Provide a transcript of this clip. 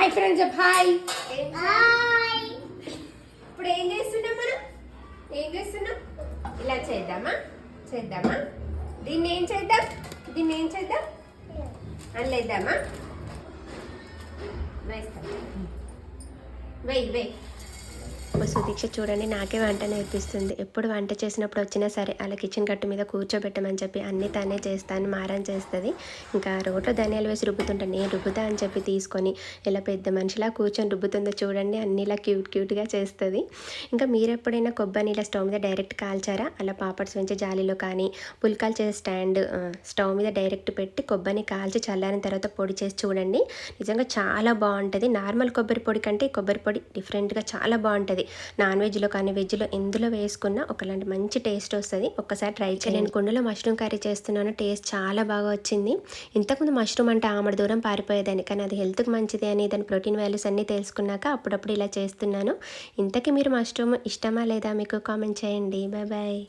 Hi friends hi. Hi. ఇప్పుడు ఏం చేస్తున్నాం మనం? ఏం చేస్తున్నాం? ఇలా చేద్దామా? చేద్దామా? దీన్ని ఏం చేద్దాం? దీన్ని ఏం చేద్దాం? అల్లేద్దామా? వేస్తాం. వెయ్యి వెయ్యి. సుదీక్ష చూడండి నాకే వంట నేర్పిస్తుంది. ఎప్పుడు వంట చేసినప్పుడు వచ్చినా సరే అలా కిచెన్ కట్టు మీద కూర్చోబెట్టమని చెప్పి అన్నీ తనే చేస్తాను మారం చేస్తుంది. ఇంకా రోట్లో ధనియాలు వేసి రుబ్బుతుంటే నేను రుబ్బుతా అని చెప్పి తీసుకొని ఇలా పెద్ద మనిషిలా కూర్చొని రుబ్బుతుందో చూడండి. అన్నిలా క్యూట్గా చేస్తుంది. ఇంకా మీరు ఎప్పుడైనా కొబ్బరిని ఇలా స్టవ్ మీద డైరెక్ట్ కాల్చారా? అలా పాపడ్స్ వెంచి జాలీలో కానీ పుల్కాలు చేసే స్టాండ్ స్టవ్ మీద డైరెక్ట్ పెట్టి కొబ్బరిని కాల్చి చల్లారిన తర్వాత పొడి చేసి చూడండి. నిజంగా చాలా బాగుంటుంది. నార్మల్ కొబ్బరి పొడి కంటే ఈ కొబ్బరి పొడి డిఫరెంట్గా చాలా బాగుంటుంది. నాన్ వెజ్లో కానీ వెజ్లో ఎందులో వేసుకున్నా ఒకలాంటి మంచి టేస్ట్ వస్తుంది. ఒక్కసారి ట్రై చేయండి. నేను కుండలో మష్రూమ్ కర్రీ చేస్తున్నాను. టేస్ట్ చాలా బాగా వచ్చింది. ఇంతకుముందు మష్రూమ్ అంటే ఆమడ దూరం పారిపోయేదాన్ని, కానీ అది హెల్త్కి మంచిది అని దాని ప్రోటీన్ వాల్యూస్ అన్నీ తెలుసుకున్నాక అప్పుడప్పుడు ఇలా చేస్తున్నాను. ఇంతకీ మీరు మష్రూమ్ ఇష్టమా లేదా మీకు కామెంట్ చేయండి. Bye bye.